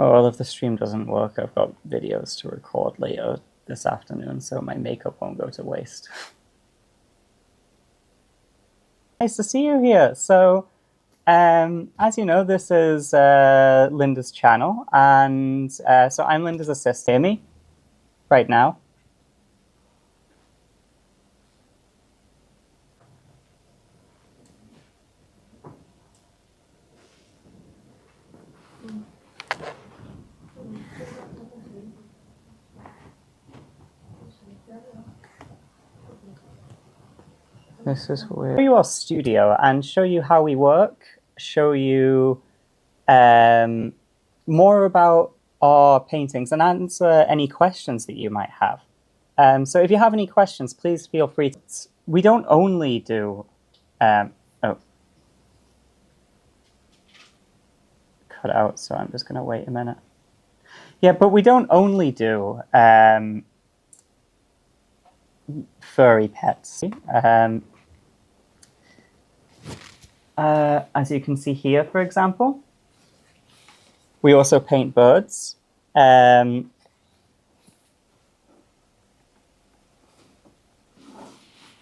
Oh, well, if the stream doesn't work, I've got videos to record later this afternoon, so my makeup won't go to waste. Nice to see you here. So, as you know, this is Linda's channel, and so I'm Linda's assistant. Hear me right now? This is weird. Show you our studio and show you how we work, show you more about our paintings and answer any questions that you might have. So if you have any questions, please feel free to... We don't only do... oh. Cut out, so I'm just going to wait a minute. Yeah, but we don't only do furry pets. As you can see here, for example, we also paint birds.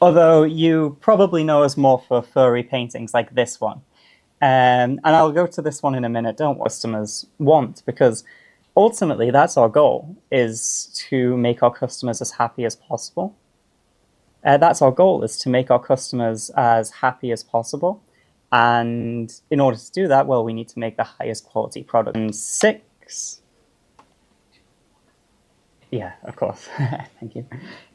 Although you probably know us more for furry paintings like this one. And I'll go to this one in a minute. Don't what customers want, because ultimately that's our goal, is to make our customers as happy as possible. That's our goal, is to make our customers as happy as possible. And in order to do that, well, we need to make the highest quality product. And 6. Yeah, of course. Thank you.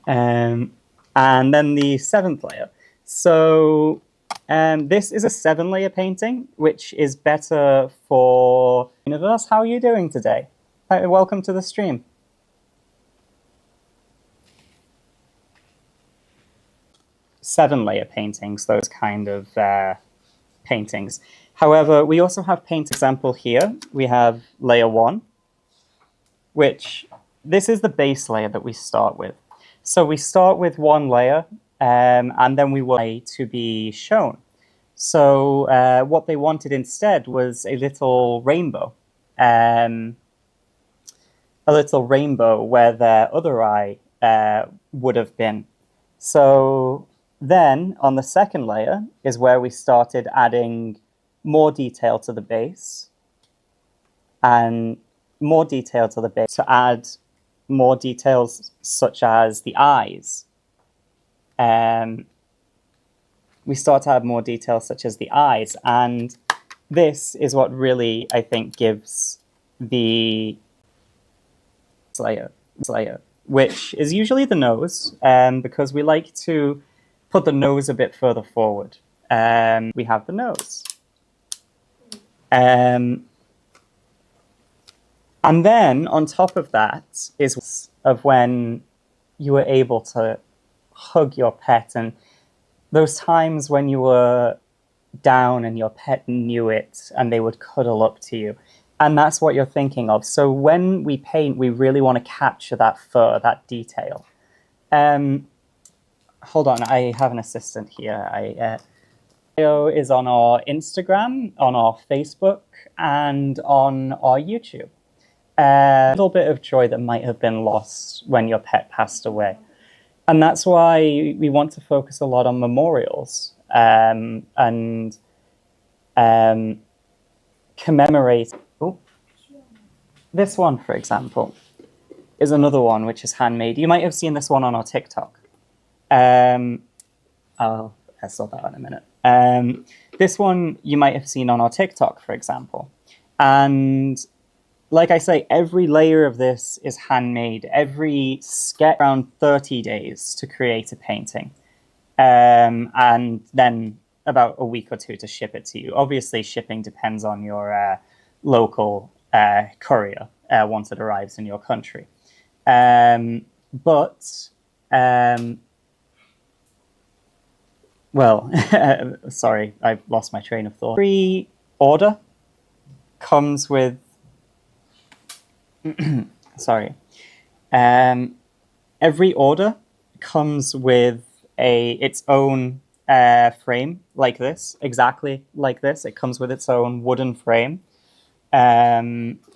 And then the 7th layer. So this is a 7-layer painting, which is better for universe. How are you doing today? Welcome to the stream. Seven-layer paintings, those kind of paintings. However, we also have example here. We have layer 1, which this is the base layer that we start with. So we start with 1 layer, and then we want to be shown. So what they wanted instead was a little rainbow. A little rainbow where their other eye would have been. So then on the 2nd layer is where we started adding more detail to the base, and more detail to the base to add more details such as the eyes. We start to add more details such as the eyes, and this is what really, I think, gives the layer, which is usually the nose, because we like to put the nose a bit further forward. We have the nose. And then on top of that is of when you were able to hug your pet, and those times when you were down and your pet knew it and they would cuddle up to you. And that's what you're thinking of. So when we paint, we really want to capture that fur, that detail. Hold on, I have an assistant here. Video is on our Instagram, on our Facebook, and on our YouTube. A little bit of joy that might have been lost when your pet passed away. And that's why we want to focus a lot on memorials and commemorate. Oh, this one, for example, is another one which is handmade. You might have seen this one on our TikTok. I'll sort that out in a minute. This one you might have seen on our TikTok, for example. And like I say, every layer of this is handmade. Every sketch around 30 days to create a painting. And then about a week or 2 to ship it to you. Obviously, shipping depends on your local courier once it arrives in your country. Well, sorry, I've lost my train of thought. Every order comes with... sorry. Every order comes with its own frame, like this, exactly like this. It comes with its own wooden frame.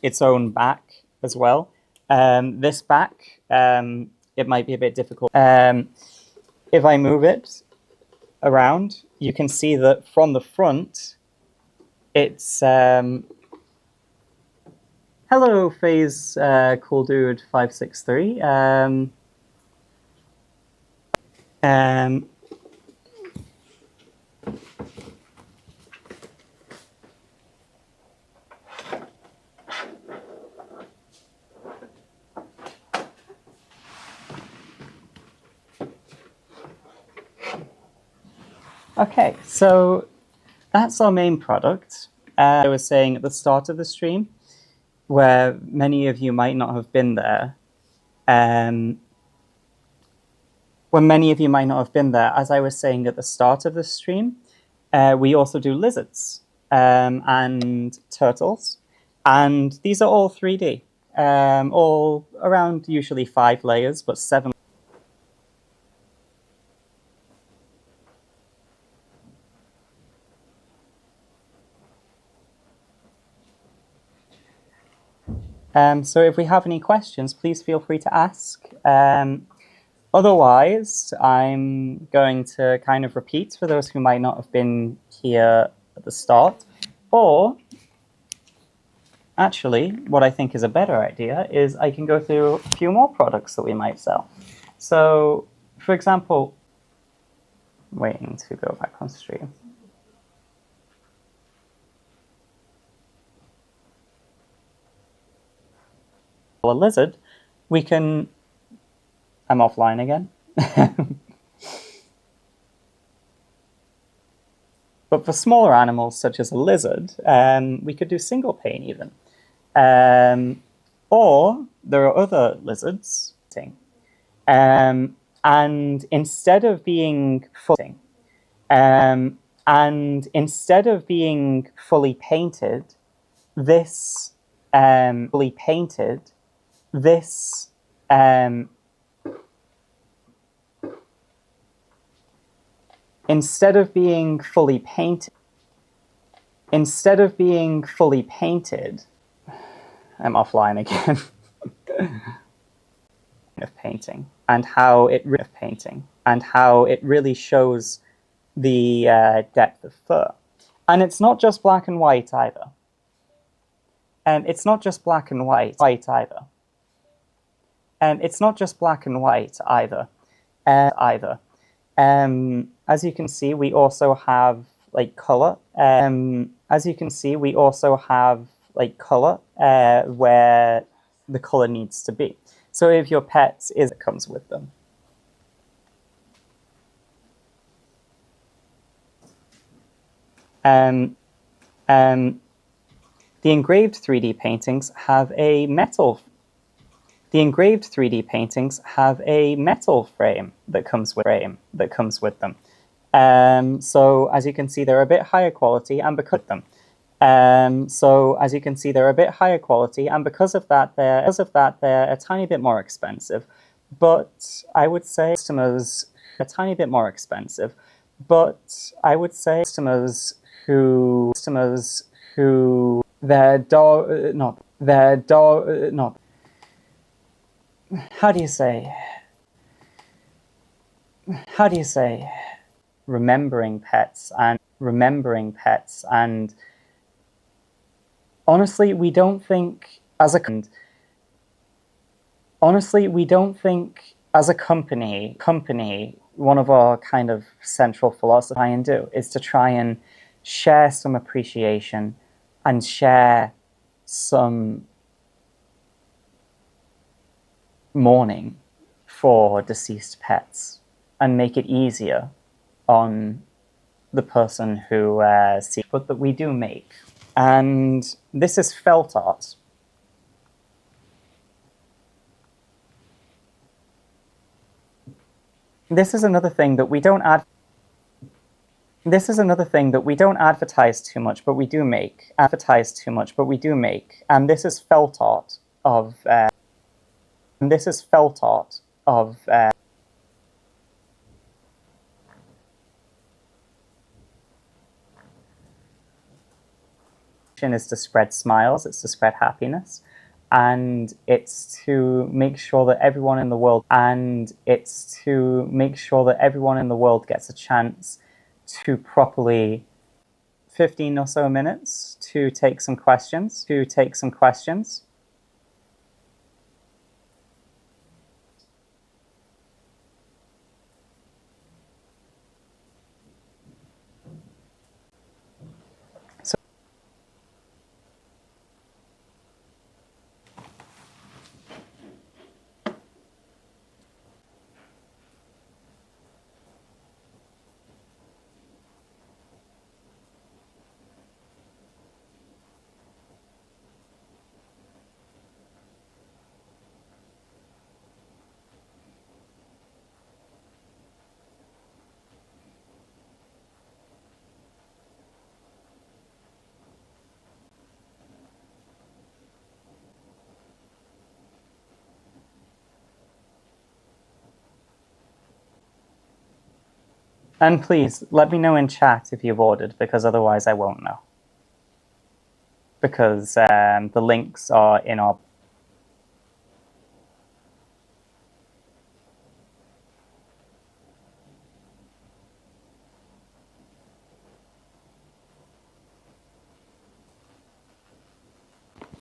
its own back as well. This back, it might be a bit difficult. If I move it around, you can see that from the front, it's... hello, Phase Cool Dude 563. Okay, so that's our main product. I was saying at the start of the stream, where many of you might not have been there, as I was saying at the start of the stream, we also do lizards and turtles, and these are all 3D, all around usually 5 layers, but 7. So if we have any questions, please feel free to ask. Otherwise, I'm going to kind of repeat for those who might not have been here at the start. Or, actually, what I think is a better idea is I can go through a few more products that we might sell. So, for example, waiting to go back on stream. A lizard, we can... I'm offline again. But for smaller animals, such as a lizard, we could do single pane even. Or there are other lizards. And instead of being fully painted, this instead of being fully painted, I'm offline again. of painting and how it really shows the depth of fur, and it's not just black and white either. And it's not just black and white either. As you can see, we also have like color. Where the color needs to be. So if your pet it comes with them. The engraved 3D paintings have a metal. Frame that comes with them. So as you can see, they're a bit higher quality, and because of that, they're a tiny bit more expensive. But I would say customers who their dog not how do you say remembering pets and honestly we don't think as a company one of our kind of central philosophy and do is to try and share some appreciation and share some mourning for deceased pets and make it easier on the person who sees, but that we do make. And this is felt art. This is another thing that we don't advertise too much, but we do make. And this is felt art of is to spread smiles, it's to spread happiness, and it's to make sure that everyone in the world gets a chance to properly 15 or so minutes to take some questions. And please, let me know in chat if you've ordered, because otherwise I won't know. Because the links are in our